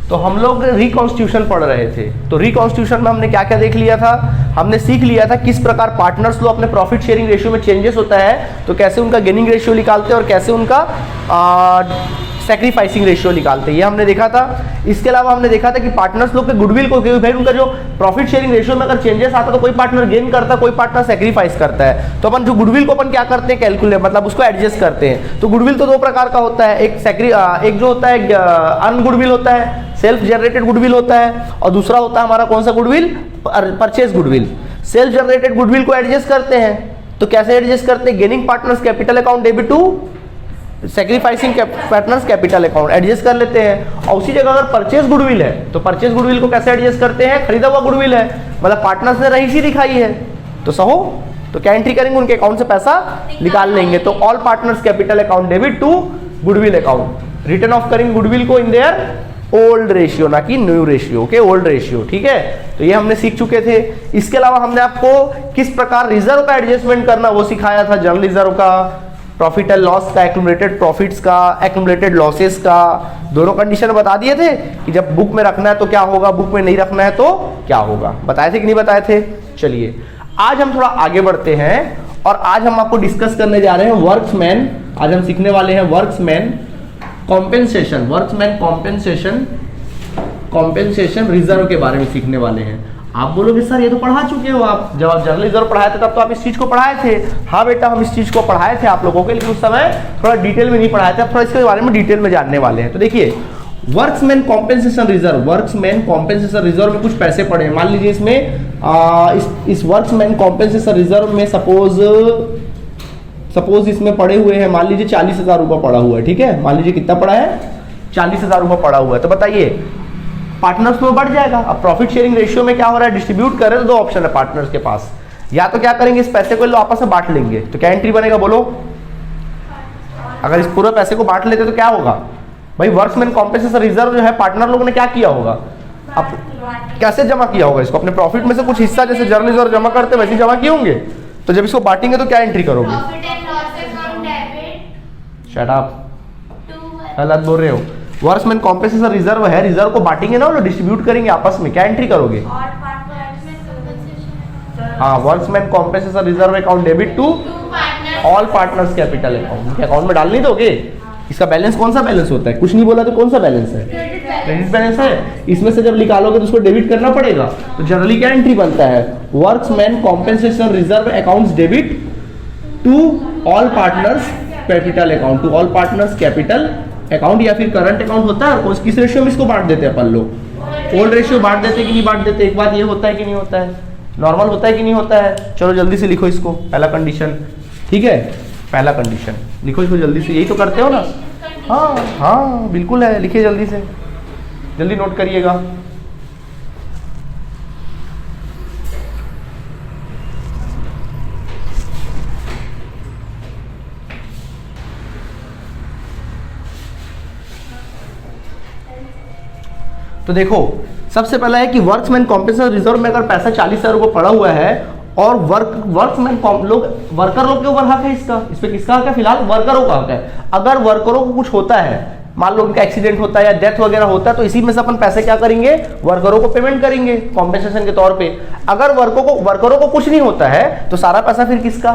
तो हम लोग रिकॉन्स्टिट्यूशन पढ़ रहे थे, तो रिकॉन्स्टिट्यूशन में हमने क्या क्या देख लिया था, हमने सीख लिया था किस प्रकार पार्टनर्स लोग अपने प्रॉफिट शेयरिंग रेशियो में चेंजेस होता है तो कैसे उनका गेनिंग रेशियो निकालते हैं और कैसे उनका सैक्रिफाइसिंग रेशियो निकालते हैं, ये हमने देखा था। इसके अलावा हमने देखा था कि पार्टनर्स लोग के गुडविल को, भाई उनका जो प्रॉफिट शेयरिंग रेशियो में अगर चेंजेस आता तो कोई पार्टनर गेन करता है, कोई पार्टनर सैक्रिफाइस करता है, तो अपन जो गुडविल को अपन क्या करते हैं, कैलकुलेट मतलब उसको एडजस्ट करते हैं। तो गुडविल तो दो प्रकार का होता है, एक जो होता है अनगुडविल होता है, सेल्फ जनरेटेड गुडविल होता है, और दूसरा होता है हमारा कौन सा goodwill, purchase goodwill. Self generated goodwill को एडजस्ट करते हैं, तो कैसे एडजस्ट करते हैं, gaining partners capital account debit to sacrificing partners capital account adjust कर लेते हैं। और उसी जगह अगर परचेज गुडविल है तो परचेज गुडविल को कैसे एडजस्ट करते हैं, खरीदा हुआ गुडविल है, मतलब पार्टनर्स ने रईसी दिखाई है तो सहो, तो क्या एंट्री करेंगे, उनके अकाउंट से पैसा निकाल लेंगे। तो all partners capital account debit to goodwill account, written off करेंगे गुडविल को इन देयर ओल्ड रेशियो, ना कि new ratio, okay, old ratio, ठीक है। तो ये हमने सीख चुके थे। इसके अलावा हमने आपको किस प्रकार रिजर्व का एडजस्टमेंट करना वो सिखाया था, जनरल रिजर्व का, प्रॉफिट एंड लॉस का, एक्यूमुलेटेड प्रॉफिट्स का, एक्यूमुलेटेड लॉसेस का, दोनों कंडीशन बता दिए थे कि जब बुक में रखना है तो क्या होगा, बुक में नहीं रखना है तो क्या होगा, बताए थे कि नहीं बताए थे। चलिए आज हम थोड़ा आगे बढ़ते हैं और आज हम आपको डिस्कस करने जा रहे हैं वर्क्समैन, आज हम सीखने वाले हैं workmen compensation, workmen compensation reserve के बारे में सीखने वाले हैं। आप बोलोगे सर ये तो पढ़ा चुके हो आप, जब आप जनरल रिजर्व पढ़ाए थे तब तो आप इस चीज को पढ़ाए थे। हाँ बेटा, हम इस चीज को पढ़ाए थे आप लोगों के, लेकिन उस समय थोड़ा डिटेल में नहीं पढ़ाए थे, अब थोड़ा इसके बारे में डिटेल में जानने वाले हैं। तो देखिए workmen compensation reserve, workmen compensation reserve में कुछ पैसे पड़े हैं, मान लीजिए इसमें इस वर्क्समैन कॉम्पेंसेशन रिजर्व में सपोज इसमें पड़े हुए हैं, मान लीजिए 40,000 रुपये पड़ा हुआ है, ठीक है, मान लीजिए कितना पड़ा है, 40,000 रुपये पड़ा हुआ है। तो बताइए पार्टनर्स में बढ़ जाएगा। अब प्रॉफिट शेयरिंग रेशियो में क्या हो रहा है, डिस्ट्रीब्यूट करें तो दो ऑप्शन है पार्टनर्स के पास, या तो क्या करेंगे इस पैसे को आपस में बांट लेंगे, तो क्या एंट्री बनेगा बोलो, अगर इस पूरे पैसे को बांट लेते तो क्या होगा भाई, वर्क्समैन कॉम्पेंसेशन रिजर्व जो है पार्टनर लोगों ने क्या किया होगा, अब कैसे जमा किया होगा इसको, अपने प्रॉफिट में से कुछ हिस्सा जैसे जर्नल रिजर्व जमा करते वैसे जमा किए होंगे, तो जब इसको बांटेंगे तो क्या एंट्री करोगे, शट अप, गलत बोल रहे हो। वर्क्समैन कॉम्पेंसेशन रिजर्व है, रिजर्व को बांटेंगे ना, डिस्ट्रीब्यूट करेंगे आपस में, क्या एंट्री करोगे, हाँ, workmen compensation reserve account debit to all partners capital account, उनके अकाउंट में डाल नहीं दोगे। इसका बैलेंस कौन सा बैलेंस होता है, कुछ नहीं बोला तो कौन सा बैलेंस है, क्रेडिट बैलेंस है, इसमें से जब निकालोगे तो उसको डेबिट करना पड़ेगा। तो जनरली क्या एंट्री बनता है, workmen compensation reserve accounts debit to all partners capital account, to all partners capital account, या फिर करंट अकाउंट होता है, और किस रेशियो में इसको बांट देते हैं अपन लोग, ओल्ड रेशियो बांट देते कि नहीं बांट देते, एक बात ये होता है कि नहीं होता है, नॉर्मल होता है कि नहीं होता है। चलो जल्दी से लिखो इसको, पहला कंडीशन, ठीक है, पहला कंडीशन लिखो इसको जल्दी से, यही तो करते हो ना, हाँ हाँ बिल्कुल है, लिखिए जल्दी से, जल्दी नोट करिएगा। तो देखो सबसे पहला है कि वर्क्समैन कॉम्पेंसेशन रिजर्व में अगर पैसा 40,000 रुपये पड़ा हुआ है और वर्कमैन लोग, वर्कर लोग के ऊपर हक है इसका, इस पे किसका हक है, फिलहाल वर्करों का हक है। अगर वर्करों को कुछ होता है, मान लो उनका एक्सीडेंट होता है या डेथ वगैरह होता है, तो इसी में से अपन पैसे क्या करेंगे, वर्करों को पेमेंट करेंगे कॉम्पेंसेशन के तौर पे। अगर वर्करों को कुछ नहीं होता है तो सारा पैसा फिर किसका,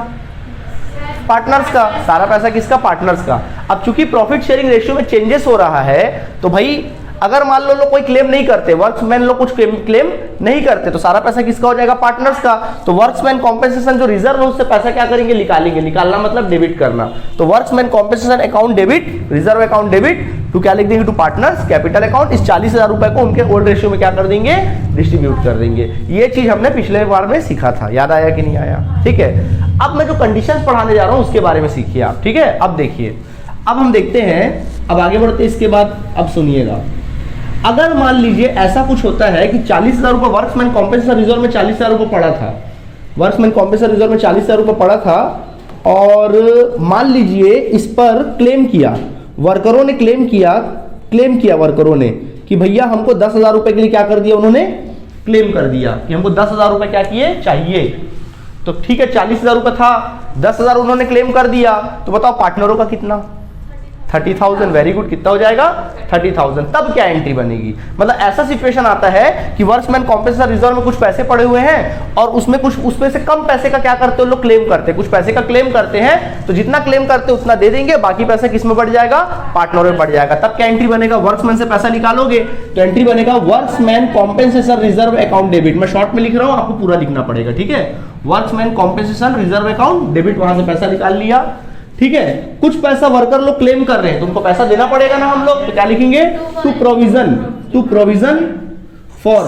पार्टनर्स का, सारा पैसा किसका, पार्टनर्स का। अब चूंकि प्रॉफिट शेयरिंग रेशियो में चेंजेस हो रहा है तो भाई अगर मान लो लोग कोई क्लेम नहीं करते, वर्क्समैन लोग कुछ क्लेम नहीं करते, तो सारा पैसा किसका हो जाएगा, पार्टनर्स का। तो वर्क्समैन कॉम्पेंसेशन जो रिजर्व है उससे पैसा क्या करेंगे, निकालेंगे, निकालना मतलब डेबिट करना। तो workmen compensation account debit, reserve account debit to क्या लिख देंगे, टू पार्टनर्स कैपिटल अकाउंट। इस 40,000 रुपए को उनके ओल्ड रेशियो में क्या कर देंगे, डिस्ट्रीब्यूट कर देंगे। ये चीज हमने पिछले बार में सीखा था, याद आया कि नहीं आया, ठीक है। अब मैं जो कंडीशंस पढ़ाने जा रहा हूं उसके बारे में सीखिए आप, ठीक है। अब देखिए, अब हम देखते हैं, अब आगे बढ़ते हैं इसके बाद। अब सुनिएगा, अगर मान लीजिए ऐसा कुछ होता है कि 40,000 रुपये वर्क्समैन कॉम्पेंसेशन रिजर्व में 40,000 रुपये पड़ा था, वर्क्समैन कॉम्पेंसेशन रिजर्व में 40,000 रुपये पड़ा था, और मान लीजिए इस पर क्लेम किया, वर्करों ने क्लेम किया वर्करों ने कि भैया हमको 10,000 रुपये के लिए क्या कर दिया, उन्होंने क्लेम कर दिया कि हमको 10,000 रुपये क्या किए, चाहिए। तो ठीक है, 40,000 रुपये था, 10,000 उन्होंने क्लेम कर दिया, तो बताओ पार्टनरों का कितना, 30,000, वेरी गुड, कितना हो जाएगा 30,000। तब क्या एंट्री बनेगी, मतलब ऐसा सिचुएशन आता है कि वर्क्समैन कॉम्पेंसेशन रिजर्व में कुछ पैसे पड़े हुए हैं और उसमें कुछ उसमें से कम पैसे का क्या करते हो लोग, क्लेम करते हैं, कुछ पैसे का क्लेम करते हैं, तो जितना क्लेम करते हैं उतना दे देंगे, बाकी पैसा किस में बढ़ जाएगा, पार्टनर में बढ़ जाएगा। तब क्या एंट्री बनेगा, वर्क्समैन से पैसा निकालोगे तो एंट्री बनेगा workmen compensation reserve account debit. मैं शॉर्ट में लिख रहा हूं, आपको पूरा लिखना पड़ेगा, ठीक है। Workmen compensation reserve account debit, वहां से पैसा निकाल लिया, ठीक है। कुछ पैसा वर्कर लोग क्लेम कर रहे हैं तो उनको पैसा देना पड़ेगा ना हम लोग, तो क्या लिखेंगे, to provision for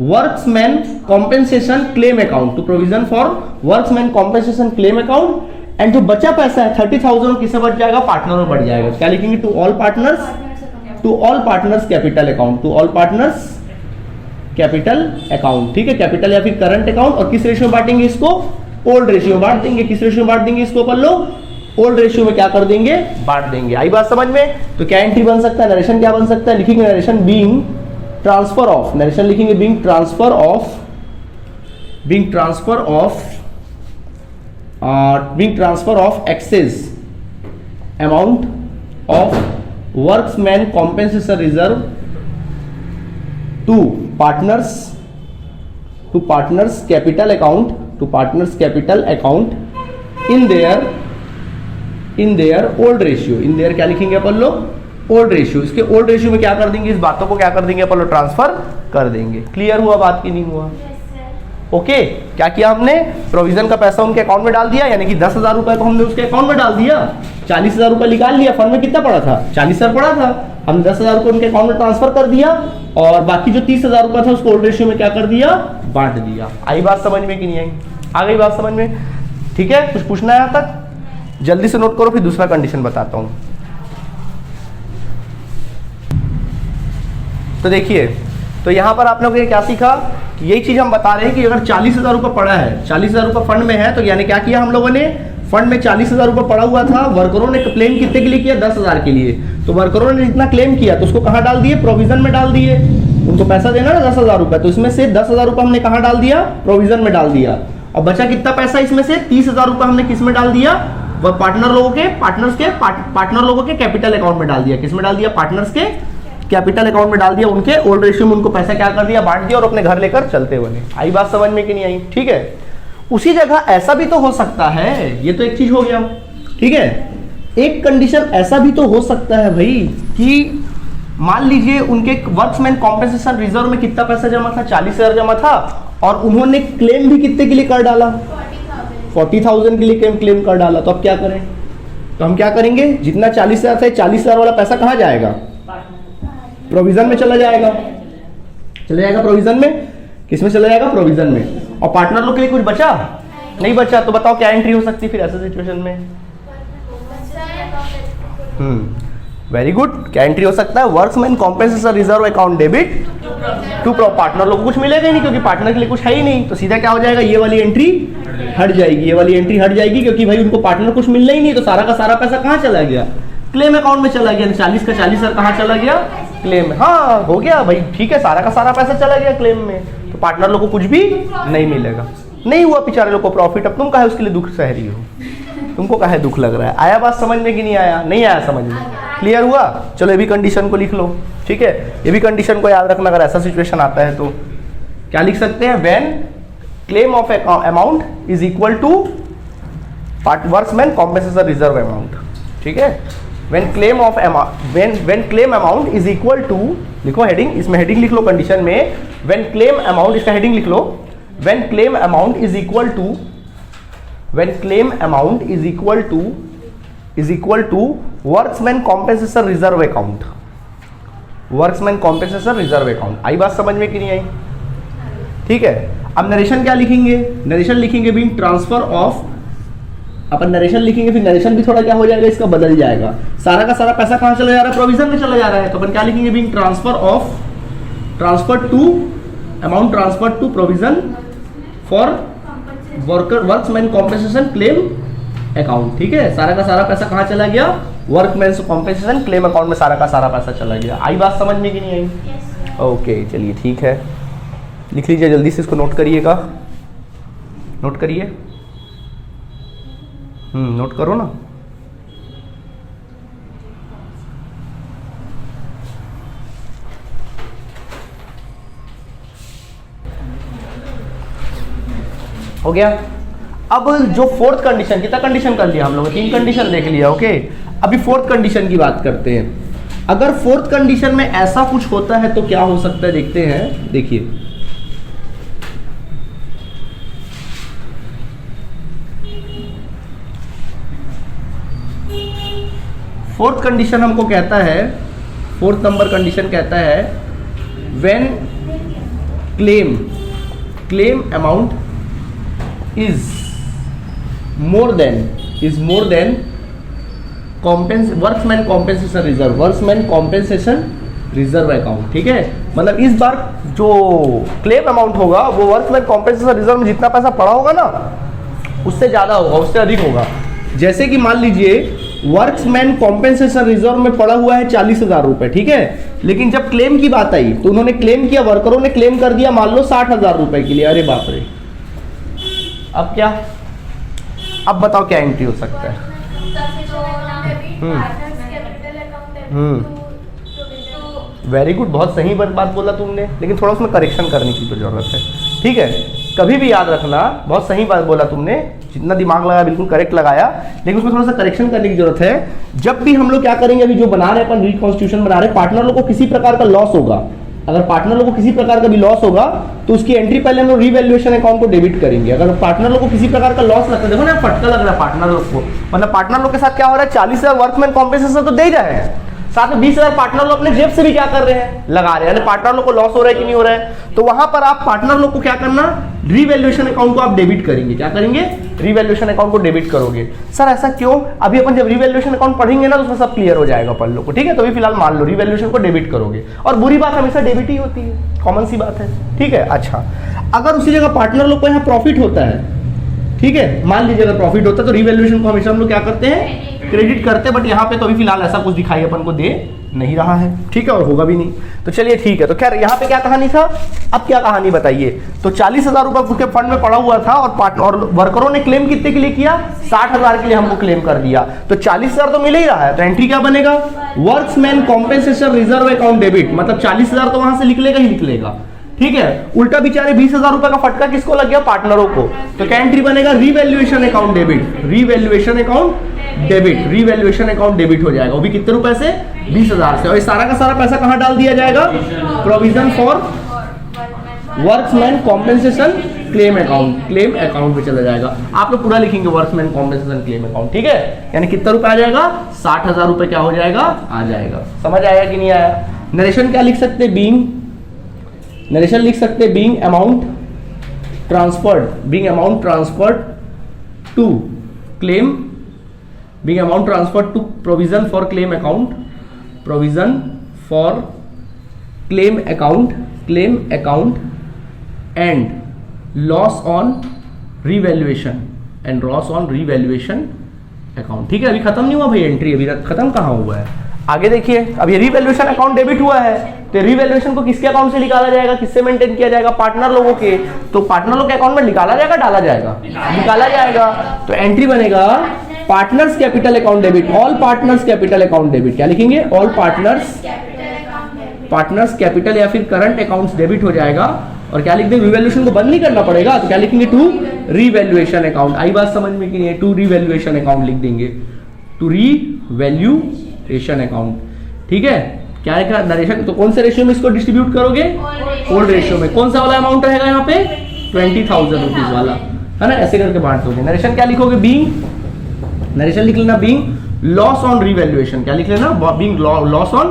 workmen compensation claim account, to provision for workmen compensation claim account. And जो बचा पैसा है 30,000 किससे बढ़ जाएगा, पार्टनर में बढ़ जाएगा। क्या लिखेंगे, to all partners capital account, to all partners capital account, ठीक है, कैपिटल या फिर करंट अकाउंट। और किस रेशियो में बांटेंगे इसको, ओल्ड रेशियो में बांट देंगे। किस रेशियो में बांट देंगे इसको, अपन लोग ओल्ड रेशियो में क्या कर देंगे, बांट देंगे। आई बात समझ में। तो क्या एंट्री बन सकता है, नरेशन क्या बन सकता है, लिखेंगे narration being transfer of, narration लिखेंगे being transfer of excess amount of workmen compensation reserve to partners capital account in their old ratio. In their क्या लिखेंगे अपन लोग, ओल्ड रेशियो। इसके ओल्ड रेशियो में क्या कर देंगे, इस बातों को क्या कर देंगे अपन लोग, ट्रांसफर कर देंगे। क्लियर हुआ बात की नहीं हुआ, ओके। क्या किया हमने, प्रोविजन का पैसा उनके अकाउंट में डाल दिया, यानी कि 10,000 रुपए को हमने उसके अकाउंट में डाल दिया, 40,000 रुपए निकाल लिया, फंड में कितना पड़ा था, 40,000 पड़ा था, हमने 10,000 रुपए उनके अकाउंट में ट्रांसफर कर दिया और बाकी जो 30,000 रुपए था उसको ओल्ड रेशियो में क्या कर दिया, बांट दिया। आई बात समझ में कि नहीं आई, आ गई बात समझ में, ठीक है। कुछ पूछना है यहाँ तक, जल्दी से नोट करो, फिर दूसरा कंडीशन बताता हूं। तो देखिए, तो यहां पर आप लोगों ने क्या सीखा, यही चीज हम बता रहे हैं कि अगर 40,000 रुपये पड़ा है, 40,000 रुपये फंड में है, तो यानी क्या किया हम लोगों ने, फंड में 40,000 रुपये पड़ा हुआ था, वर्करों ने क्लेम कितने के लिए किया, 10,000 के लिए। तो वर्करों ने जितना क्लेम किया तो उसको कहां डाल दिए, प्रोविजन में डाल दिए। उनको पैसा देना ना 10,000 रुपये, तो इसमें से 10,000 रुपये हमने कहां डाल दिया, प्रोविजन में डाल दिया। और बचा कितना पैसा, इसमें से 30,000 रुपये हमने किस में डाल दिया, वह पार्टनर लोगों के कैपिटल अकाउंट में डाल दिया। किस में डाल दिया, पार्टनर्स के कैपिटल अकाउंट में डाल दिया, उनके ओल्ड रेशियो में उनको पैसा क्या कर दिया, बांट दिया और अपने घर लेकर चलते बने। आई बात समझ में कि नहीं आई, ठीक है। उसी जगह ऐसा भी तो हो सकता है, ये तो एक चीज हो गया, ठीक है। एक कंडीशन ऐसा भी तो हो सकता है भाई कि मान लीजिए उनके वर्क्समैन कॉम्पेंसेशन रिजर्व में कितना पैसा जमा था, 40,000 जमा था, और उन्होंने क्लेम भी कितने के लिए कर डाला, 40,000 के लिए क्लेम कर डाला। तो अब क्या करें, तो हम क्या करेंगे, जितना 40,000 था, 40,000 वाला पैसा कहाँ जाएगा, प्रोविजन में चला जाएगा प्रोविजन में। किस में चला जाएगा, प्रोविजन में। और पार्टनर लोग के लिए कुछ बचा नहीं बचा, तो बताओ क्या एंट्री हो सकती है फिर ऐसे सिचुएशन में। वेरी गुड, क्या एंट्री हो सकता है, workmen compensation reserve account debit to partner लोग को कुछ मिलेगा ही नहीं, क्योंकि पार्टनर के लिए कुछ है ही नहीं। तो सीधा क्या हो जाएगा, ये वाली एंट्री हट जाएगी, क्योंकि भाई उनको पार्टनर कुछ मिलना ही नहीं, तो सारा का सारा पैसा कहाँ चला गया, क्लेम अकाउंट में चला गया। 40 का 40,000 कहाँ चला गया, क्लेम में। हाँ हो गया भाई, ठीक है, सारा का सारा पैसा चला गया क्लेम में, तो पार्टनर लोग को कुछ भी नहीं मिलेगा। नहीं हुआ बेचारे लोग को प्रॉफिट, अब तुम काहे उसके लिए दुख सह रही हो, तुमको काहे दुख लग रहा है। आया बात समझ में कि नहीं आया, नहीं आया समझ में, क्लियर हुआ। चलो ये भी कंडीशन को लिख लो, ठीक है। ये भी कंडीशन को याद रखना, अगर ऐसा सिचुएशन आता है तो क्या लिख सकते हैं, when claim of amount is equal to workmen compensation reserve amount, ठीक है। when claim amount is equal to, लिखो हेडिंग, इसमें हेडिंग लिख लो कंडीशन में, when claim amount, इसका हेडिंग लिख लो, when claim amount is equal to worksman compensation reserve account, आई बात समझ में कि नहीं आई, ठीक है। अब नरेशन क्या लिखेंगे, नरेशन लिखेंगे being transfer of, upon narration लिखेंगे, फिर नरेशन भी थोड़ा क्या हो जाएगा, इसका बदल जाएगा। सारा का सारा पैसा कहाँ चला जा रहा है, प्रोविजन में चला जा रहा है, तो अपन क्या लिखेंगे, being amount transfer to provision for workmen compensation claim account, ठीक है। सारा का सारा पैसा कहाँ चला गया, वर्कमैन कॉम्पेंसेशन क्लेम अकाउंट में सारा का सारा पैसा चला गया। आई बात समझ में कि नहीं आई, ओके चलिए ठीक है, लिख लीजिए जल्दी से, इसको नोट करिएगा, नोट करिए, नोट करो ना। हो गया। अब जो फोर्थ कंडीशन, कितना कंडीशन कर लिया हम लोग, 3 कंडीशन देख लिया। ओके, अभी फोर्थ कंडीशन की बात करते हैं। अगर फोर्थ कंडीशन में ऐसा कुछ होता है तो क्या हो सकता है, देखते हैं। देखिए फोर्थ कंडीशन हमको कहता है, फोर्थ नंबर कंडीशन कहता है when claim amount is more than workman compensation reserve account. ठीक है, मतलब इस बार जो क्लेम अमाउंट होगा वो वर्कमैन कॉम्पेंसेशन रिजर्व में जितना पैसा पड़ा होगा ना उससे ज्यादा होगा, उससे अधिक होगा। जैसे कि मान लीजिए वर्कमैन कॉम्पेंसेशन रिजर्व में पड़ा हुआ है 40,000 रुपए, ठीक है, लेकिन जब क्लेम की बात आई तो उन्होंने क्लेम किया, वर्करों ने क्लेम कर दिया मान लो 60,000 रुपए के लिए। अरे बाप रे, अब क्या, अब बताओ क्या एंट्री हो सकता है। वेरी गुड, बहुत सही बात बोला तुमने, लेकिन थोड़ा उसमें करेक्शन करने की तो जरूरत है। ठीक है, कभी भी याद रखना, बहुत सही बात बोला तुमने, जितना दिमाग लगाया बिल्कुल करेक्ट लगाया, लेकिन उसमें थोड़ा सा करेक्शन करने की जरूरत है। जब भी हम लोग क्या करेंगे, अभी जो बना रहे हैं अपन रिकॉन्स्टिट्यूशन बना रहे हैं, पार्टनर लोग को किसी प्रकार का लॉस होगा, अगर पार्टनर लोग को किसी प्रकार का भी लॉस होगा तो उसकी एंट्री पहले हम लोग रीवैल्यूएशन अकाउंट को डेबिट करेंगे। अगर पार्टनर लोग को किसी प्रकार का लॉस लगता है, देखो ना फटका लग रहा है पार्टनर लोग को, मतलब पार्टनर लोग के साथ क्या हो रहा है, 40,000 वर्कमैन कॉम्पेंसेशन तो दे ही रहे हैं, साथ में 20,000 पार्टनर लोग अपने जेब से भी क्या कर रहे हैं, लगा रहे हैं, यानी पार्टनर लोग को लॉस हो रहा है कि नहीं हो रहा है। तो वहां पर आप पार्टनर लोग को क्या करना, रीवैल्यूएशन अकाउंट को आप डेबिट करेंगे। क्या करेंगे, रीवैल्यूएशन अकाउंट को डेबिट करोगे। सर ऐसा क्यों, अभी अपन जब रीवैल्यूएशन अकाउंट पढ़ेंगे ना तो उसमें सब क्लियर हो जाएगा अपन लोग को। ठीक है, तो अभी फिलहाल मान लो रीवैल्यूएशन को डेबिट करोगे, और बुरी बात हमेशा डेबिट ही होती है, कॉमन सी बात है। ठीक है, अच्छा अगर उसी जगह पार्टनर लोग को यहाँ प्रॉफिट होता है, ठीक है, मान लीजिए अगर प्रॉफिट होता है तो रीवैल्यूएशन को हमेशा हम लोग क्या करते हैं, क्रेडिट करते हैं, बट यहाँ पे तो अभी फिलहाल ऐसा कुछ दिखाई अपन को दे नहीं रहा है। ठीक है, और होगा भी नहीं, तो चलिए ठीक है। तो खैर यहाँ पे क्या कहानी था, अब क्या कहानी बताइए। तो 40,000 रुपए उसके फंड में पड़ा हुआ था, और वर्करों ने क्लेम कितने के लिए किया, 60,000 के लिए हमको क्लेम कर दिया, तो 40,000 तो मिल ही रहा है, तो एंट्री क्या बनेगा, workman compensation reserve account debit, मतलब 40,000 तो वहां से निकलेगा ही निकलेगा। ठीक है, उल्टा बेचारे 20,000 रुपए का फटका किसको लग गया, पार्टनरों को, तो क्या एंट्री बनेगा, revaluation account debit, revaluation account debit, revaluation account debit हो जाएगा। वो भी कितने रुपए से, 20,000 से, और ये सारा का सारा पैसा कहां डाल दिया जाएगा, provision for workman compensation claim account में चला जाएगा। आप लोग पूरा लिखेंगे वर्कमैन कॉम्पेंसेशन क्लेम अकाउंट। ठीक है, यानी कितना रुपए आ जाएगा, 60,000 रुपए क्या हो जाएगा, आ जाएगा। समझ आया कि नहीं आया। नरेशन क्या लिख सकते, नरेशन लिख सकते being amount transferred to claim, being amount transferred to provision for claim account and loss on revaluation account. ठीक है, अभी खत्म नहीं हुआ भाई, एंट्री अभी खत्म कहाँ हुआ है, आगे देखिए। अब ये रीवैल्यूएशन अकाउंट डेबिट हुआ है, तो रीवैल्यूएशन को किसके अकाउंट से निकाला जाएगा, किससे मेंटेन किया जाएगा, पार्टनर लोगों के, तो पार्टनर लोगों के अकाउंट में निकाला जाएगा, डाला जाएगा, निकाला जाएगा। तो एंट्री बनेगा partners capital account debit, all partners capital account debit. क्या लिखेंगे, ऑल पार्टनर्स कैपिटल या फिर करंट अकाउंट्स डेबिट हो जाएगा। और क्या लिख देंगे, रिवैल्यूएशन को बंद नहीं करना पड़ेगा, तो क्या लिखेंगे, टू रीवैल्यूएशन अकाउंट। आई बात समझ में कि नहीं, टू रीवैल्यूएशन अकाउंट लिख देंगे, टू रीवैल्यूएशन अकाउंट। ठीक है, क्या लिखा नरेशन, तो कौन से रेशियो में इसको डिस्ट्रीब्यूट करोगे, ओल्ड रेशियो में। कौन सा वाला अमाउंट रहेगा यहाँ पे, 20,000 रुपीज वाला, है ना, ऐसे करके बांट दोगे। नरेशन क्या लिखोगे, नरेशन लिख लेना बीइंग लॉस ऑन रीवैल्यूएशन, क्या लिख लेना, being loss on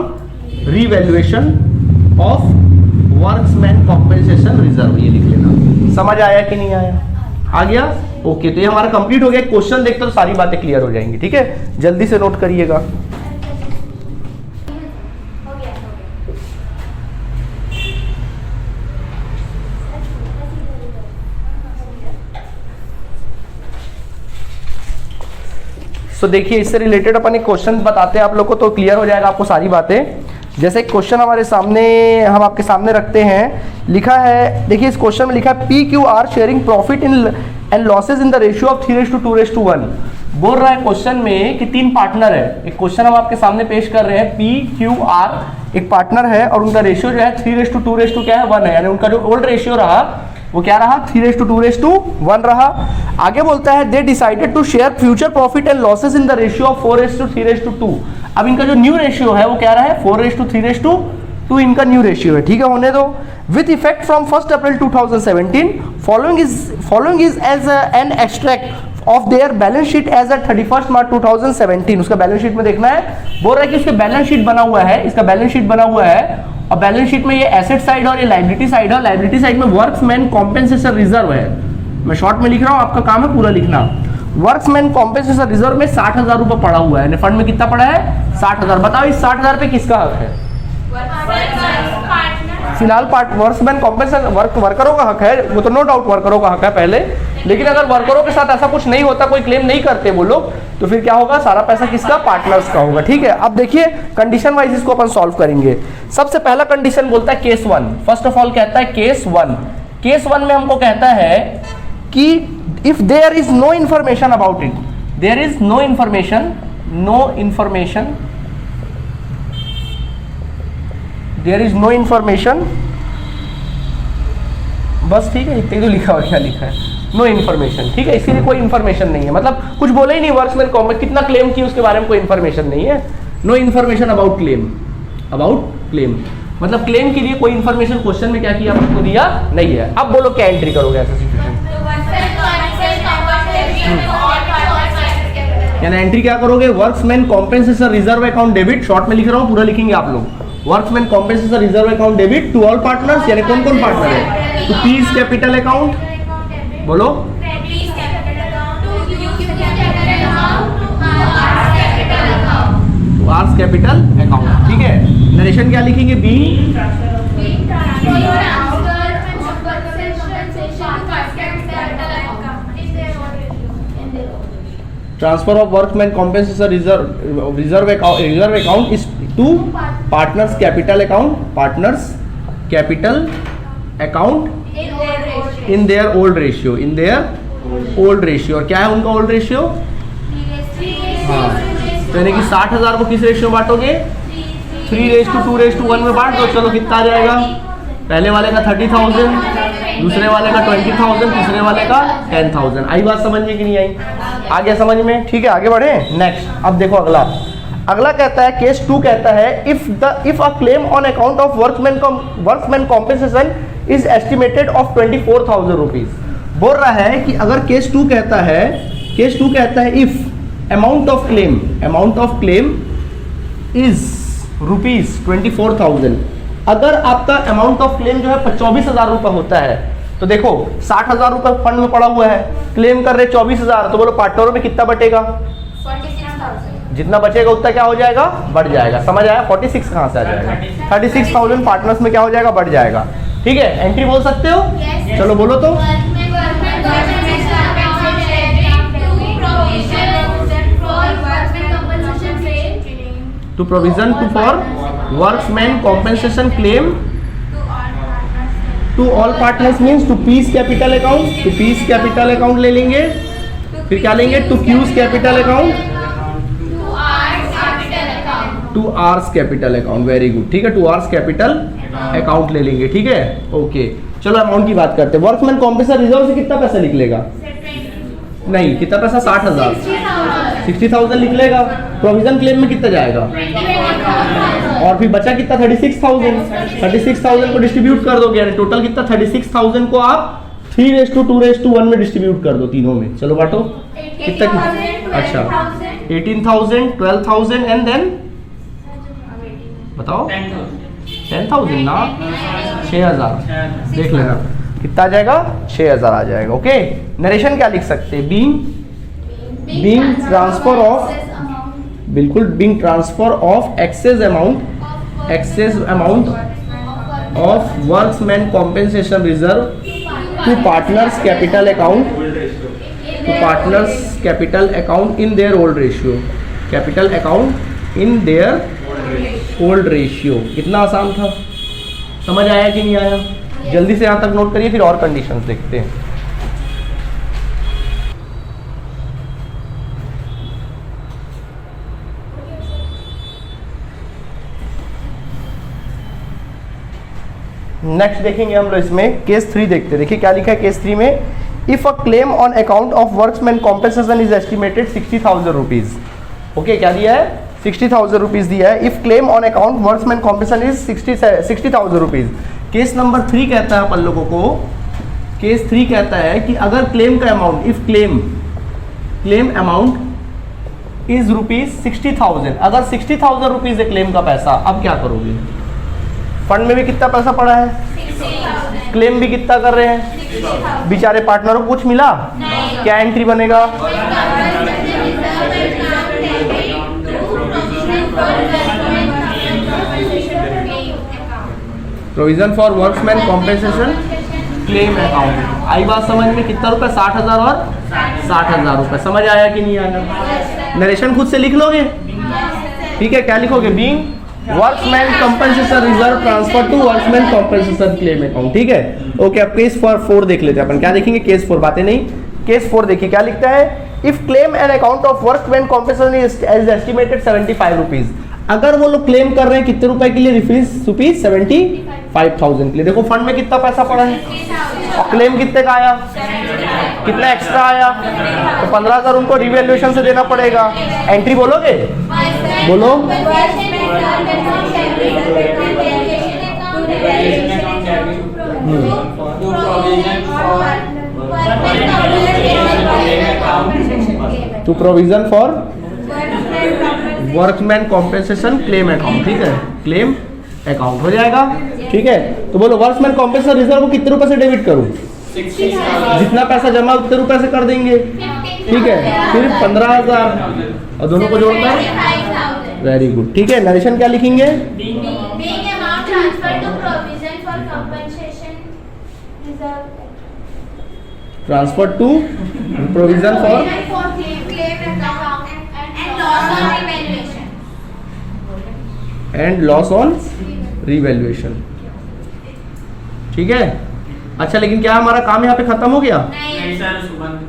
revaluation of workman compensation reserve, ये लिख लेना। समझ आया कि नहीं आया, आ गया। ओके, तो ये हमारा कंप्लीट हो गया। क्वेश्चन देखते तो सारी बातें क्लियर हो जाएंगी। ठीक है, जल्दी से नोट करिएगा। देखिए, इससे रिलेटेड अपन एक क्वेश्चन बताते हैं आप लोग को, तो क्लियर हो जाएगा आपको सारी बातें। जैसे क्वेश्चन हमारे सामने, हम आपके सामने रखते हैं, लिखा है, देखिए इस क्वेश्चन में लिखा है PQR sharing profit in and losses in the ratio of 3:2:1। बोल रहा है क्वेश्चन में कि 3 पार्टनर है। एक क्वेश्चन हम आपके सामने पेश कर रहे हैं, PQR एक पार्टनर है और उनका रेशियो जो है 3:2 क्या है, 1 है, यानी उनका जो ओल्ड रेशियो रहा वो क्या रहा 3:2:1 रहा। आगे बोलता है they decided to share future profit and losses in the ratio of 4:3:2। अब इनका जो न्यू रेशियो है वो क्या रहा है 4:3:2 इनका न्यू रेशियो है, ठीक है, होने दो। With effect from 1 April 2017 following is as an extract of their balance sheet as at 31 March 2017। उसका बैलेंस शीट में देखना है, बोल रहा है कि इसका बैलेंस शीट बना हुआ है, इसका बैलेंस शीट बना हुआ है और बैलेंस शीट में ये एसेट साइड और ये लायबिलिटी साइड है। लायबिलिटी साइड में वर्क्समैन कॉम्पेंसेशन रिजर्व है, मैं शॉर्ट में लिख रहा हूँ, आपका काम है पूरा लिखना। वर्क्समैन कॉम्पेंसेशन रिजर्व में 60,000 रुपए पड़ा हुआ है, फंड में कितना पड़ा है 60,000। बताओ इस 60,000 पे किसका हक है? फिलहाल वर्क्समैन कॉम्पेंसेशन वर्करों का हक है, वो तो नो डाउट वर्करों का हक है पहले, लेकिन अगर वर्करों के साथ ऐसा कुछ नहीं होता, कोई क्लेम नहीं करते वो लोग, तो फिर क्या होगा, सारा पैसा किसका, पार्टनर्स का होगा, ठीक है। अब देखिए कंडीशन वाइज इसको अपन सॉल्व करेंगे। सबसे पहला कंडीशन बोलता है केस 1, फर्स्ट ऑफ ऑल कहता है केस 1। केस 1 में हमको कहता है कि if there is no information about it, there is no information, there is no information, बस ठीक है, इतने तो लिखा हुआ, क्या लिखा है, नो इन्फॉर्मेशन, ठीक है, इसके लिए कोई इन्फॉर्मेशन नहीं है, मतलब कुछ बोले ही नहीं वर्क्समैन कॉम्पेंसेशन कितना क्लेम की उसके बारे में कोई इन्फॉर्मेशन नहीं है। नो इन्फॉर्मेशन अबाउट क्लेम, मतलब क्लेम के लिए कोई इन्फॉर्मेशन क्वेश्चन में क्या किया, आपको दिया नहीं है। अब बोलो क्या एंट्री करोगे ऐसा सिचुएशन, यानी एंट्री क्या करोगे, workmen compensation reserve account debit, short में लिख रहा हूँ, पूरा लिखेंगे आप लोग, workmen compensation reserve account debit to all partners, यानी कौन कौन पार्टनर है, टू पीस कैपिटल अकाउंट, बोलो, आर्स कैपिटल अकाउंट, ठीक है। नरेशन क्या लिखेंगे, be transfer of workman compensation reserve account is to partners capital account in their old ratio, और क्या है उनका ओल्ड रेशियो, हाँ, तो यानी कि 60,000 को किस रेशियो बांटोगे, 3:2:1 में बांट दो। चलो कितना आ जाएगा, पहले वाले का 30,000, दूसरे वाले का 20,000, तीसरे वाले का 10,000। आई बात समझ में कि नहीं आई, आ गया समझ में, ठीक है, आगे बढ़े नेक्स्ट। अब देखो अगला कहता है केस 2 कहता है if a claim on account of workman compensation is estimated of 24,000 rupees. बोल रहा है कि अगर केस 2 कहता है if amount of claim is rupees 24,000, अगर आपका अमाउंट ऑफ क्लेम जो है 24,000 रुपए होता है, तो देखो 60,000 रुपए फंड में पड़ा हुआ है, क्लेम कर रहे 24,000, तो बोलो पार्टनरों में कितना बटेगा, 46,000, जितना बचेगा उतना क्या हो जाएगा, बढ़ जाएगा, समझ आया। 46 कहाँ से आ जाएगा, 36,000 पार्टनर्स में क्या हो जाएगा, बढ़ जाएगा, ठीक है। एंट्री बोल सकते हो, चलो बोलो तो, to provision to for workman compensation claim to all partners means to P's capital account ले लेंगे, फिर क्या लेंगे, to Q's capital account, to R's capital account, very good, ठीक है, to R's capital account ले लेंगे, ठीक है, ओके। चलो अमाउंट की बात करते हैं, वर्कमैन कॉम्पेंसेशन रिजर्व से कितना पैसा निकलेगा, नहीं कितना पैसा, 60,000 निकलेगा, प्रोविजन क्लेम में कितना जाएगा, और फिर बचा कितना 36,000 को डिस्ट्रीब्यूट कर दोगे, यानी टोटल कितना 36,000 को आप 3:2:1 में डिस्ट्रीब्यूट कर दो तीनों में। चलो बांटो कितना, अच्छा 18,000, 12,000 एंड देन बताओ 10,000 ना, 6,000, देख लेना कितना आ जाएगा, 6,000 आ जाएगा, ओके। नरेशन क्या लिख सकते हैं, बीइंग ट्रांसफर ऑफ, बिल्कुल, being transfer of excess amount of workmen compensation reserve to partners capital account in their old ratio, कितना आसान था, समझ आया कि नहीं आया, जल्दी से यहाँ तक नोट करिए, फिर और कंडीशंस देखते हैं। नेक्स्ट देखेंगे हम लोग इसमें केस 3 देखते हैं। देखिए क्या लिखा है केस 3 में, if a claim on account of workmen compensation is estimated 60,000 rupees. Okay, क्या दिया है? 60,000 रुपीज दिया है। If claim on account workmen compensation is 60,000 rupees. Case number 3 कहता है अपन लोगों को, केस 3 कहता है कि अगर क्लेम का amount, if claim amount is rupees 60,000, अगर 60,000 रुपीज है क्लेम का पैसा, अब क्या करोगे? फंड में भी कितना पैसा पड़ा है, क्लेम भी कितना कर रहे हैं, बेचारे पार्टनरों को कुछ मिला, क्या एंट्री बनेगा? Provision for workmen compensation claim account. आई बात समझ में? कितना रुपए? 60,000 और 60,000 रुपए। समझ आया कि नहीं आया? नरेशन खुद से लिख लोगे, ठीक है? क्या लिखोगे? Being workmen compensation reserve transfer to workmen compensation claim account, ठीक है? ओके, अब केस 4 देख लेते हैं अपन। क्या देखेंगे? केस 4, बातें नहीं। केस 4 देखिए क्या लिखता है, if claim an account of workman compensation is estimated 75 rupees. अगर वो लोग क्लेम कर रहे हैं कितने रुपए के लिए? रुपीज 75,000 के लिए। देखो फंड में कितना पैसा पड़ा है और क्लेम कितने का आया, कितना एक्स्ट्रा आया, तो 15,000 उनको रिवैल्यूएशन से देना पड़ेगा। एंट्री बोलोगे? बोलो। To provision for workman compensation claim account, ठीक है? क्लेम अकाउंट हो जाएगा, ठीक है? तो बोलो वर्कमैन कॉम्पेंसेशन रिजर्व को कितने रुपए से डेबिट करूं? जितना पैसा जमा उतने रुपए से कर देंगे, ठीक है? फिर 15,000 और दोनों को जोड़ना है, वेरी गुड, ठीक है? नरेशन क्या लिखेंगे? Transfer to provision for and loss on revaluation, ठीक है? अच्छा, लेकिन क्या हमारा काम यहाँ पे खत्म हो गया?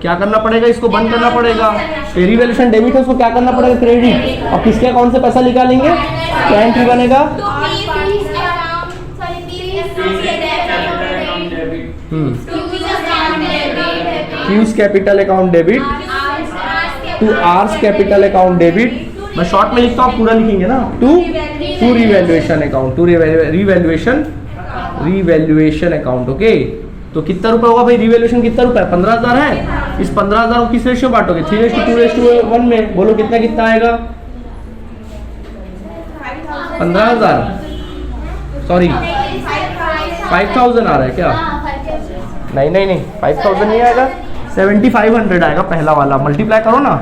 क्या करना पड़ेगा? इसको बंद करना पड़ेगा। रिवैल्यूएशन डेबिट है, उसको क्या करना पड़ेगा? क्रेडिट। और किसके अकाउंट से पैसा निकालेंगे? क्या एंट्री बनेगा? Q's capital account debit to R's capital account debit. मैं शॉर्ट में लिखता हूँ, पूरा लिखेंगे ना, to revaluation account, to revaluation account. Okay, तो कितना रुपए होगा भाई? रिवैल्यूएशन कितना रुपए? 15,000 है। इस 15,000 को किस रेशियो बांटोगे? 3:2:1 में। बोलो कितना कितना आएगा? 15,000, सॉरी 5,000 आ रहा है क्या? नहीं 5,000 नहीं आएगा, 7,500 आएगा पहला वाला। मल्टीप्लाई करो ना,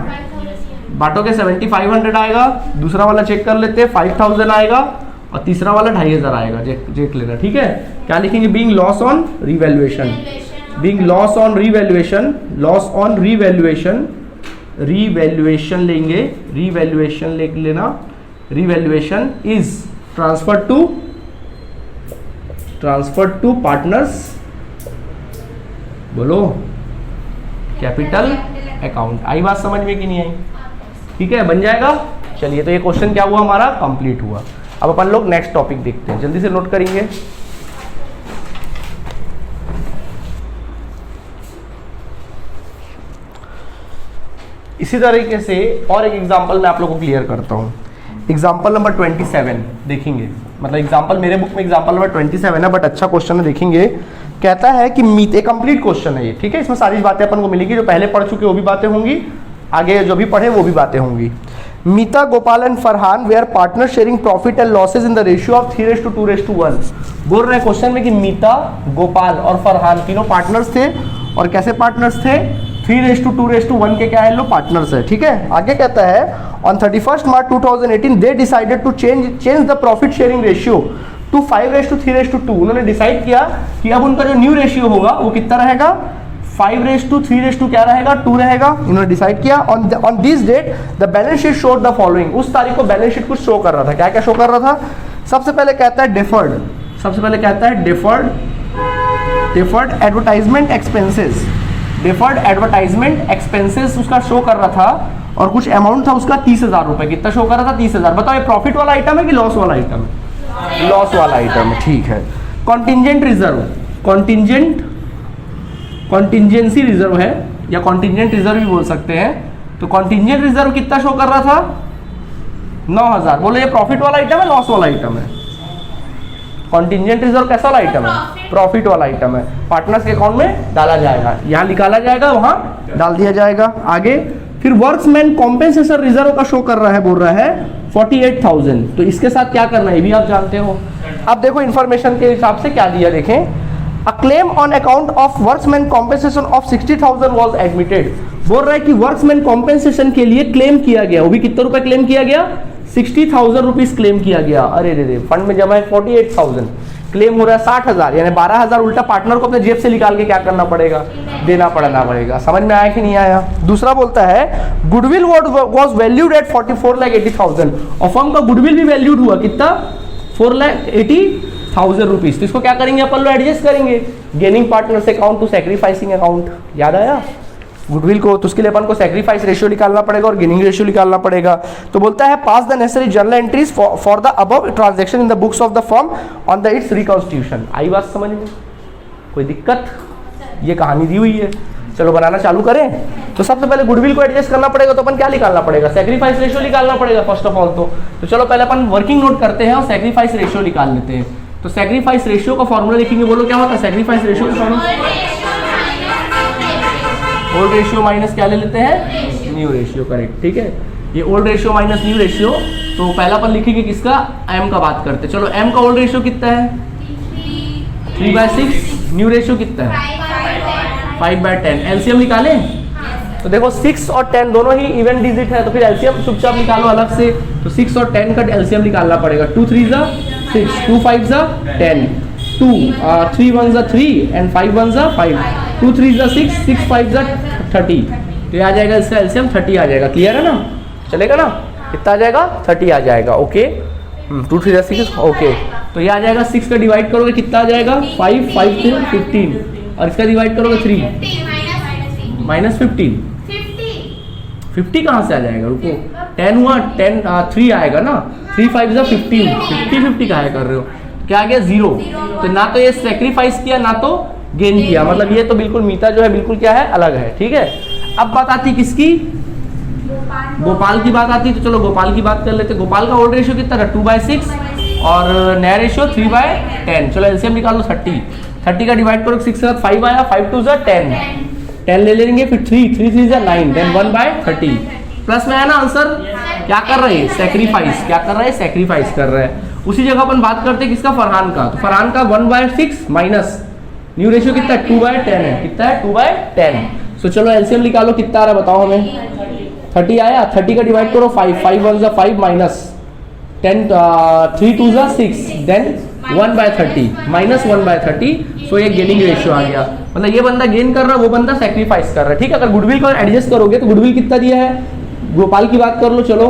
बांटोगे 7,500 आएगा। दूसरा वाला चेक कर लेते हैं, 5,000 आएगा और तीसरा वाला 2,500 आएगा। चेक लेना, ठीक है? क्या लिखेंगे? Being loss on revaluation, being loss on revaluation, loss on revaluation, revaluation लेंगे, रिवैल्यूएशन लिख लेना। Revaluation is transfer to partners, बोलो कैपिटल अकाउंट। आई बात समझ में कि नहीं आई? ठीक है, बन जाएगा। चलिए, तो ये क्वेश्चन क्या हुआ हमारा? कंप्लीट हुआ। अब अपन लोग नेक्स्ट टॉपिक देखते हैं, जल्दी से नोट करेंगे। इसी तरीके से और एक एग्जांपल मैं आप लोगों को क्लियर करता हूं। एग्जांपल नंबर 27 देखेंगे, मतलब एग्जांपल मेरे बुक में एग्जांपल नंबर 27 है, बट अच्छा क्वेश्चन है, देखेंगे। कहता है कि एक कंप्लीट क्वेश्चन है ये, ठीक है? इसमें सारी बातें अपन को मिलेगी, जो पहले पढ़ चुके वो भी बातें होंगी, आगे जो भी पढ़े वो भी बातें होंगी। Meeta, Gopal and Farhan they are partner sharing profit and losses in the ratio of 3:2:1। बोल रहे हैं क्वेश्चन में कि मीता, गोपाल और फरहान तीनों पार्टनर्स थे। और कैसे पार्टनर्स थे? 3:2:1 के क्या है? लो पार्टनर्स है, ठीक है? आगे कहता है on 31 March 2018 they decided to change the profit sharing ratio to 5:3:2। उन्होंने डिसाइड किया कि अब उनका जो न्यू रेशियो होगा वो कितना रहेगा? 5:3:2 क्या रहेगा? 2 रहेगा। इन्होंने डिसाइड किया। On this date the balance sheet showed the following. उस तारीख को बैलेंस शीट कुछ शो कर रहा था। क्या क्या शो कर रहा था? सबसे पहले कहता है डेफर्ड, सबसे पहले कहता है deferred advertisement expenses, deferred advertisement expenses उसका शो कर रहा था, और कुछ अमाउंट था उसका 30,000 रुपए। कितना शो कर रहा था? 30,000। बताओ ये प्रॉफिट वाला आइटम है कि लॉस वाला आइटम है? लॉस वाला आइटम है, ठीक है। कॉन्टिंजेंट रिजर्व, कॉन्टिंजेंसी रिजर्व है या कॉन्टिंजेंट रिजर्व भी बोल सकते हैं। तो कॉन्टिंजेंट रिजर्व कितना शो कर रहा था? 9000। बोलो ये प्रॉफिट वाला आइटम है, लॉस वाला आइटम है? कॉन्टिंजेंट रिजर्व कैसा वाला आइटम है? प्रॉफिट वाला आइटम है। पार्टनर्स के अकाउंट में डाला जाएगा, यहाँ निकाला जाएगा, वहाँ डाल दिया जाएगा। आगे फिर वर्क्समैन कॉम्पेंसेशन रिजर्व का शो कर रहा है, बोल रहा है 48,000। तो इसके साथ क्या करना है ये भी आप जानते हो। अब देखो इन्फॉर्मेशन के हिसाब से क्या दिया, देखें। A claim on account of workman compensation of 60,000 was admitted। बोल रहा है कि वर्क्समैन कॉम्पेंसेशन के लिए क्लेम किया गया, वो भी कितने रुपए क्लेम किया गया? 60,000 रुपीज क्लेम किया गया। अरे रे, फंड में जमा है 48,000, क्लेम हो रहा है 60,000, यानी 12,000 उल्टा पार्टनर को अपने जेब से निकाल के क्या करना पड़ेगा? देना पड़ेगा। समझ में आया कि नहीं आया? दूसरा बोलता है गुडविल वॉज वैल्यूड एट 44,80,000 और फर्म का गुडविल भी वैल्यूड हुआ कितना? 4,80,000 रुपीज। तो इसको क्या करेंगे अपन लोग? एडजस्ट करेंगे gaining partners account to sacrificing account. याद आया गुडविल को? तो उसके लिए अपन को सैक्रिफाइस रेशियो निकालना पड़ेगा और गेनिंग रेशियो निकालना पड़ेगा। तो बोलता है pass the necessary journal entries for the above transaction in the books of the firm on the its reconstitution. आई बात समझ में? कोई दिक्कत? ये कहानी दी हुई है, चलो बनाना चालू करें। तो सबसे पहले गुडविल को एडजस्ट करना पड़ेगा, तो अपन क्या निकालना पड़ेगा? सैक्रिफाइस रेशियो निकालना पड़ेगा फर्स्ट ऑफ ऑल। तो चलो पहले अपन वर्किंग नोट करते हैं और सैक्रिफाइस रेशियो निकाल लेते हैं। तो सैक्रिफाइस रेशियो का फॉर्मूला लिखेंगे, बोलो क्या होता है सैक्रिफाइस रेशियो का फॉर्मूला? ओल्ड रेशियो माइनस क्या ले लेते हैं? New ratio, correct. ठीक है, ये old ratio minus new ratio. तो पहला अपन लिखेंगे किसका? एम का बात करते। चलो एम का ओल्ड रेशियो कितना है? 3/6। न्यू रेशियो कितना है? 5/10। एलसीएम निकालें? तो देखो 6 और 10 दोनों ही इवन डिजिट है, तो फिर एलसीएम चुपचाप निकालो अलग से। तो 6 और 10 का एलसीएम निकालना पड़ेगा। 2 3 जा 6, 2 5 जा 10, 2 3 1 जा 3 एंड 5 1 जा 5, 2 3 जा 6, 6 5 जा 30। तो ये आ जाएगा इसका एलसीएम 30 आ जाएगा। क्लियर है ना? चलेगा ना? कितना आ जाएगा? 30 आ जाएगा। ओके, 2 3 जा 6, ओके। तो ये आ जाएगा 6 का डिवाइड करोगे कितना आ जाएगा? 5 5 3 15 और इसका डिवाइड करोगे 3 माइनस 15। 50 कहाँ से आ जाएगा? रुको, 10 हुआ, 10 3 आएगा ना, 3 5 जा 15, 50 कहाँ कर रहे हो? क्या आ गया? 0। तो ना तो ये सेक्रीफाइस किया ना तो गेन किया, मतलब ये तो बिल्कुल मीता जो है बिल्कुल क्या है? अलग है। ठीक है, अब बात आती किसकी? गोपाल की बात आती। तो चलो गोपाल की बात कर लेते। गोपाल का ओल्ड रेशियो कितना था? 2/6 और नया रेशियो 3/10। चलो एलसीएम निकालो 30 का डिवाइड करो 6 के साथ 5 आया, 5 2 जा 10, 10 ले लेंगे, फिर 3 3 जा 9, देन 1/30 प्लस में है ना आंसर। क्या कर रहे हैं? सैक्रिफाइस। क्या कर रहे हैं? सैक्रिफाइस कर रहे हैं। उसी जगह अपन बात करते हैं किसका? फरहान का। तो फरहान का 1/6 माइनस न्यू रेशियो कितना है? 2/10 है। कितना है? 2/10। सो चलो एलसीएम निकालो, कितना आ रहा है बताओ हमें? 30 आया। 30 का डिवाइड करो 5, 5 1 जा 5 माइनस 10, 3 2 जा 6, देन 1/30 माइनस 1/30। सो ये गेनिंग रेशियो आ गया, मतलब ये बंदा गेन कर रहा है, वो बंदा सैक्रिफाइस कर रहा है। ठीक है, अगर गुडविल को एडजस्ट करोगे तो गुडविल कितना दिया है? गोपाल की बात कर लो। चलो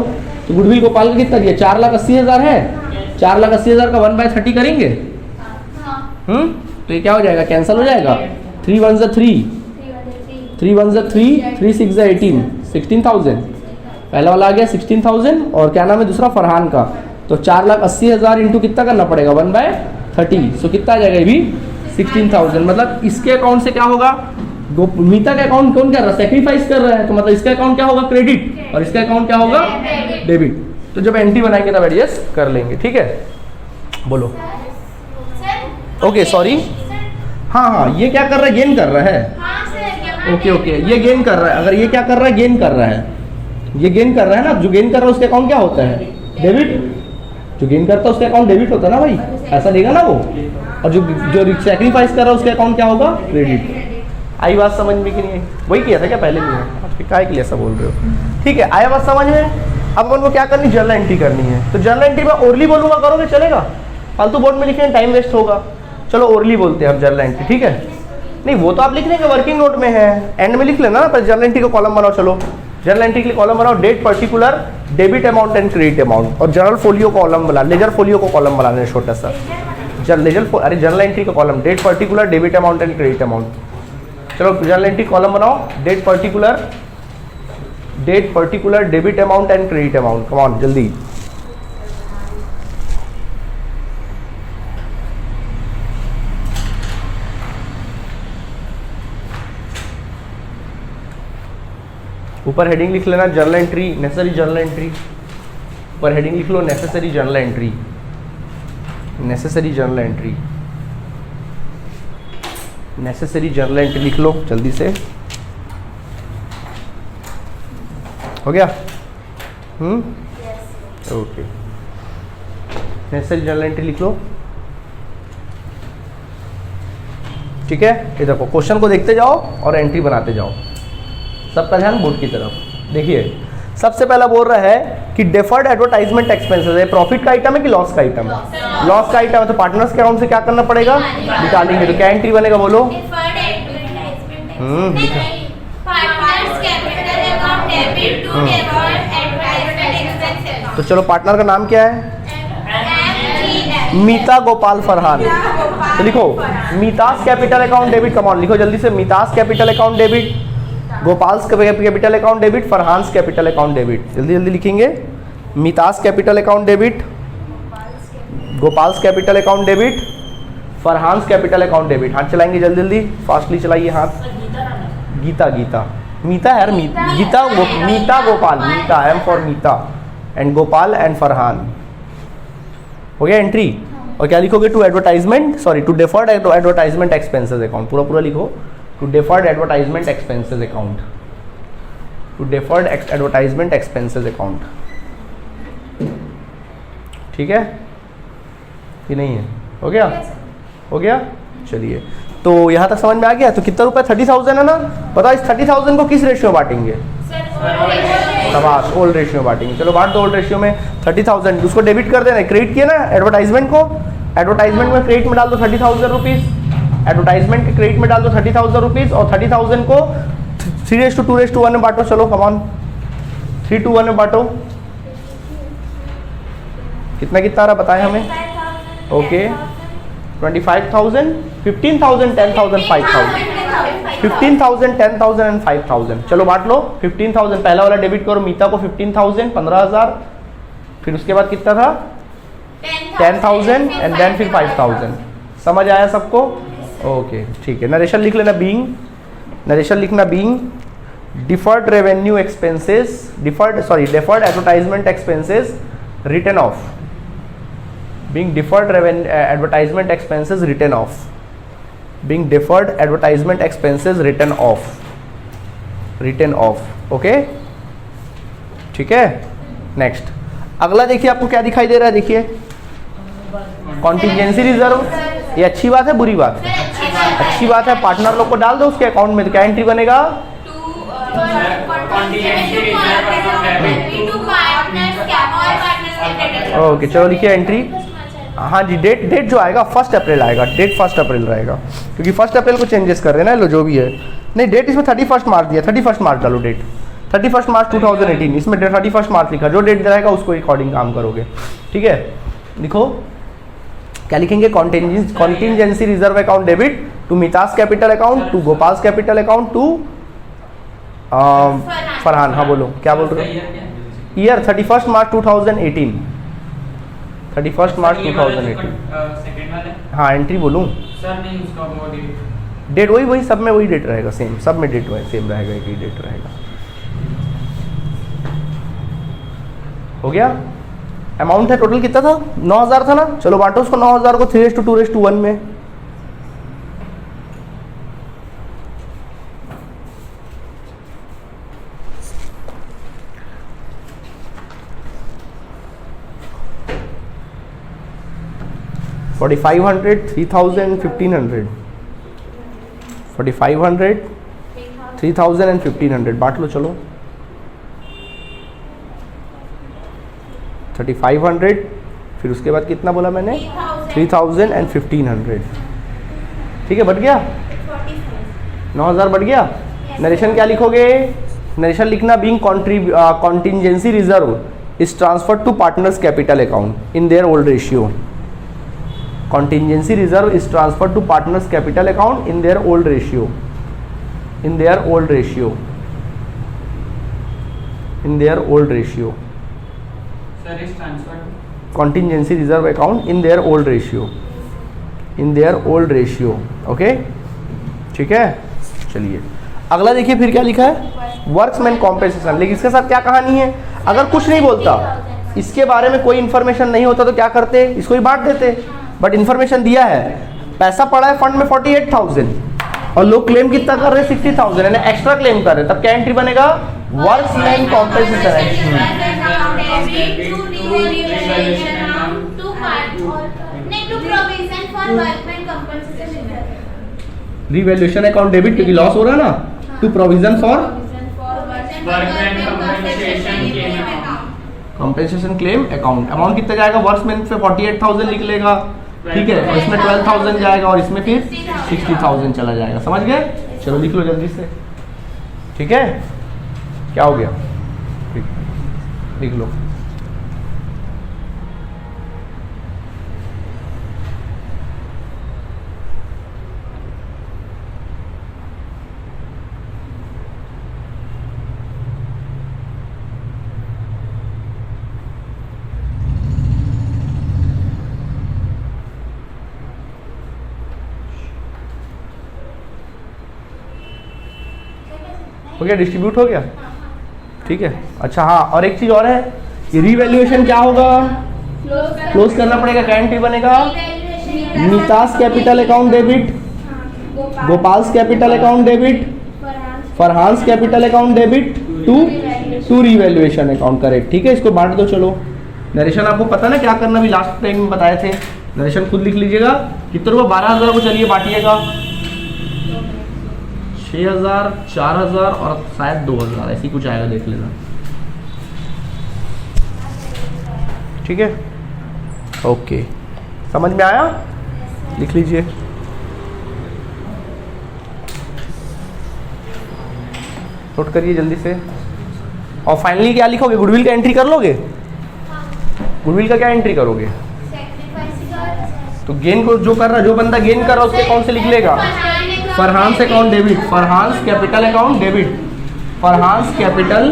तो गुडविल गोपाल का कितना दिया? 4,80,000 है। 4,80,000 का 1/30 करेंगे, तो ये क्या हो जाएगा? कैंसिल हो जाएगा। 3 1 जा 3, 3 1 जा 3, 3 6 जा 18, 16,000 पहला वाला आ गया 16,000। और क्या नाम है दूसरा? फरहान का। तो 4,80,000 इंटू कितना करना पड़ेगा? 1/30। सो कितना आ जाएगा? ये भी 16,000। मतलब इसके अकाउंट से क्या होगा? मीता का अकाउंट कौन कर रहा है? सैक्रिफाइस कर रहा है, तो मतलब इसका अकाउंट क्या होगा? क्रेडिट, और इसका अकाउंट क्या होगा? डेबिट। तो जब एंट्री बनाएंगे तब एडजस्ट कर लेंगे। ठीक है, बोलो। ओके सॉरी, हाँ ये क्या कर रहा है? गेन कर रहा है। ओके, ये गेन कर रहा है। अगर ये क्या कर रहा है? गेन कर रहा है। ये गेन कर रहा है ना, जो गेन कर रहा है उसके अकाउंट क्या होता है? डेबिट। जो गेन करता है उसके अकाउंट डेबिट होता है ना भाई, ऐसा देगा ना वो। और जो सैक्रिफाइस कर रहा है उसके अकाउंट क्या होगा? क्रेडिट। आई बात समझ में कि नहीं आई? वही किया था क्या पहले भी है? काय के लिए ऐसा बोल रहे हो? ठीक है, आया बात समझ में। अब अपन को क्या करनी? जर्नल एंट्री करनी है। तो जर्नल एंट्री में ओरली बोलूंगा, करोगे चलेगा? फालतू बोर्ड में लिखने टाइम वेस्ट होगा। चलो ओरली बोलते हैं अब जर्नल एंट्री। ठीक है, नहीं वो तो आप लिख लेंगे, वर्किंग नोट में है, एंड में लिख लेना ना। पर जर्नल एंट्री का कॉलम बनाओ। चलो जर्नल एंट्री के लिए कॉलम बनाओ, date particular, debit amount and credit amount. और जर्नल फोलियो कॉलम बना, लेजर फोलियो को कॉलम बनाना है छोटा सा। जर्नल एंट्री का column, date particular, debit amount and credit amount. चलो जर्नल एंट्री कॉलम बनाओ, date particular, debit amount and credit amount. Come on जल्दी। ऊपर हेडिंग लिख लेना journal entry, necessary journal entry. ऊपर हेडिंग लिख लो necessary journal entry, necessary journal entry, necessary journal entry लिख लो जल्दी से। हो गया? ओके, नेसेसरी जर्नल एंट्री लिख लो। ठीक है, ये देखो क्वेश्चन को देखते जाओ और एंट्री बनाते जाओ। सबका ध्यान बोर्ड की तरफ। देखिए सबसे पहला बोल रहा है कि डेफर्ड एडवर्टाइजमेंट एक्सपेंसेस है, प्रॉफिट का आइटम है कि लॉस का आइटम है? लॉस का आइटम है, तो पार्टनर्स के अकाउंट से क्या करना पड़ेगा? निकालेंगे। तो क्या एंट्री बनेगा बोलो? तो चलो पार्टनर का नाम क्या है? मीता गोपाल फरहान। तो लिखो Meeta's capital account debit, come लिखो जल्दी से। Meeta's capital account debit, Gopal's capital account debit, Farhan's capital account debit. जल्दी जल्दी लिखेंगे। Meeta's capital account debit, Gopal's capital account debit, Farhan's capital account debit. हाथ चलाएंगे जल्दी जल्दी, फास्टली चलाइए हाथ। गीता, गीता, मीता यार, Geeta, Meeta Gopal, Meeta, M for Meeta and Gopal and Farhan. हो गया एंट्री। और क्या लिखोगे? To advertisement, sorry to deferred advertisement expenses account. पूरा पूरा लिखो, to deferred advertisement expenses account, to deferred advertisement expenses account. ठीक है कि नहीं है? हो गया? हो गया, चलिए। तो यहाँ तक समझ में आ गया। तो कितना रुपए? 30,000 है ना? बताओ इस 30,000 को किस रेशियो में बांटेंगे? शाबाश, ओल्ड रेशियो में बांटेंगे। चलो बांट दो ओल्ड रेशियो में। 30,000 उसको डेबिट कर देना, क्रेडिट किया ना एडवर्टाइजमेंट को, एडवर्टाइजमेंट में क्रेडिट में डाल दो 30,000 रुपीज़, एडवर्टाइजमेंट के क्रेडिट में डाल दो 30,000 रुपीज़, और 30,000 को 3:2:1 में बांटो। चलो कमान 3:1 में बांटो। कितना कितना रहा बताएं हमें? Okay 25,000, 15,000, 10,000, 5,000, 15,000, 10,000 and 5,000। चलो बांट लो। 15,000 पहला वाला डेबिट करो, मीता को 15,000, 15,000। फिर उसके बाद कितना था? 10,000 एंड देन फिर 5,000। समझ आया सबको? ओके ठीक है। नरेशन लिख लेना बीइंग, नरेशन लिखना being deferred revenue expenses, deferred advertisement expenses written off, being deferred advertisement expenses written off, being deferred advertisement expenses written off, written off। Okay ठीक है। नेक्स्ट अगला देखिए, आपको क्या दिखाई दे रहा है? देखिए कॉन्टिजेंसी रिजर्व। ये अच्छी बात है बुरी बात है? अच्छी बात है। पार्टनर लोग को डाल दो उसके अकाउंट में, तो क्या एंट्री बनेगा? ओके चलो लिखिए एंट्री। हाँ जी, डेट जो आएगा 1 अप्रैल आएगा, डेट 1 अप्रैल रहेगा, क्योंकि 1 अप्रैल को चेंजेस कर रहे हैं ना लो, जो भी है। नहीं डेट इसमें 31 मार्च दिया, 31 मार्च डालो डेट, 31 मार्च 2018। इसमें 31 मार्च लिखा, जो डेट रहेगा उसको अकॉर्डिंग काम करोगे। ठीक है, लिखो क्या लिखेंगे? Contingency reserve account debit to Meeta's capital account, to Gopal's capital account, to Farhan. हाँ बोलो क्या बोल रहे हो? Year 31 March 2018, 31 March 2018। हाँ एंट्री बोलूँ? डेट वही सब में वही डेट रहेगा, सेम सब में डेट सेम रहेगा, एक ही डेट रहेगा। हो गया? अमाउंट है टोटल कितना था? 9,000 था ना? चलो बांटो उसको 9,000 को 3:2:1 में। $4,500, 3,000, 1,500, 4,500, 3,000 एंड 1,500 बांट लो। चलो 3,500, फिर उसके बाद कितना बोला मैंने? 3,000 एंड 1,500। ठीक है, बढ़ गया 9,000 बढ़ गया। नरेशन क्या लिखोगे? नरेशन लिखना being contingency reserve is transferred to partners capital account in their old ratio. Contingency reserve is transferred to partners capital account in their old ratio, in their old ratio, in their old ratio। Sir is transferred contingency reserve account in their old ratio, in their old ratio। Okay ठीक है, चलिए अगला देखिए फिर क्या लिखा है? Workmen compensation. लेकिन इसके साथ क्या कहानी है, अगर कुछ नहीं बोलता, इसके बारे में कोई इन्फॉर्मेशन नहीं होता तो क्या करते, इसको ही बांट देते। बट इन्फॉर्मेशन दिया है, पैसा पड़ा है फंड में 48,000 और लोग क्लेम कितना कर रहे हैं 60,000, यानी एक्स्ट्रा क्लेम कर रहे हैं, तब क्या एंट्री बनेगा, workmen compensation revaluation account debit, क्योंकि लॉस हो रहा है ना, to provision for compensation claim account. Amount कितना जाएगा, वर्क्समैन पे 48,000 लिख लेगा, ठीक है, और इसमें 12,000 जाएगा और इसमें फिर 60,000 चला जाएगा। समझ गए, चलो लिख लो जल्दी से, ठीक है, क्या हो गया, लिख लो। हो गया, डिस्ट्रीब्यूट हो गया, ठीक है। अच्छा हाँ, और एक चीज और है, ये रीवैल्यूएशन क्या होगा, क्लोज करना पड़ेगा, क्या एंट्री बनेगा, Neeta's capital account debit, Gopal's capital account debit, Farhan's capital account debit to revaluation account, correct, ठीक है। इसको बांट दो, चलो। नरेशन आपको पता ना क्या करना, भी लास्ट टाइम में बताए थे, नरेशन खुद लिख लीजिएगा। कितने रुपये, 12,000 को चलिए बांटिएगा, 6,000, 4,000 और शायद 2,000, ऐसी कुछ आएगा, देख लेना, ठीक है, ओके, समझ में आया, लिख लीजिए। नोट करिए जल्दी से। और फाइनली क्या लिखोगे, गुडविल का एंट्री कर लोगे, गुडविल का क्या एंट्री करोगे, तो गेन को जो कर रहा, जो बंदा गेन कर रहा है उसके अकाउंट से लिख लेगा, Farhan's account debit, Farhan's capital account debit, Farhan's capital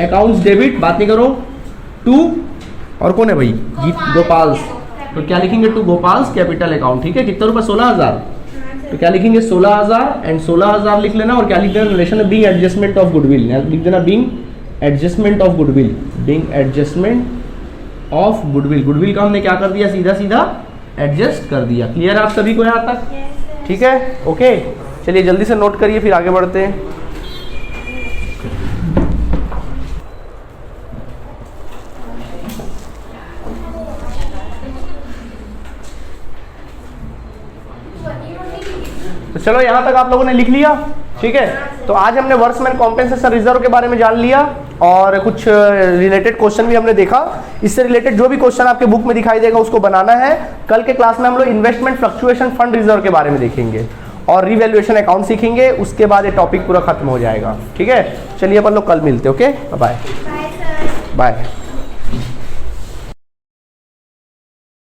accounts debit, बात नहीं करो, टू, और कौन है भाई, गोपाल्स, तो क्या लिखेंगे, टू गोपाल्स कैपिटल अकाउंट, ठीक है। कितना रुपये, 16,000, तो क्या लिखेंगे, 16,000 एंड 16,000 लिख लेना, और क्या लिख देना, रिलेशन में बीइंग एडजस्टमेंट ऑफ गुडविल, लिख देना being adjustment of goodwill, being adjustment of goodwill. Goodwill का हमने क्या कर दिया, सीधा सीधा एडजस्ट कर दिया। क्लियर है आप सभी को यहाँ तक, ठीक है, ओके। चलिए जल्दी से नोट करिए, फिर आगे बढ़ते हैं। तो चलो यहाँ तक आप लोगों ने लिख लिया, ठीक है। तो आज हमने वर्क्समैन कॉम्पेंसेशन रिजर्व के बारे में जान लिया और कुछ रिलेटेड क्वेश्चन भी हमने देखा। इससे रिलेटेड जो भी क्वेश्चन आपके बुक में दिखाई देगा उसको बनाना है। कल के क्लास में हम लोग इन्वेस्टमेंट फ्लक्चुएशन फंड रिजर्व के बारे में देखेंगे और रिवैल्यूएशन अकाउंट सीखेंगे। उसके बाद ये टॉपिक पूरा खत्म हो जाएगा, ठीक है। चलिए अपन लोग कल मिलते हैं, ओके, बाय बाय।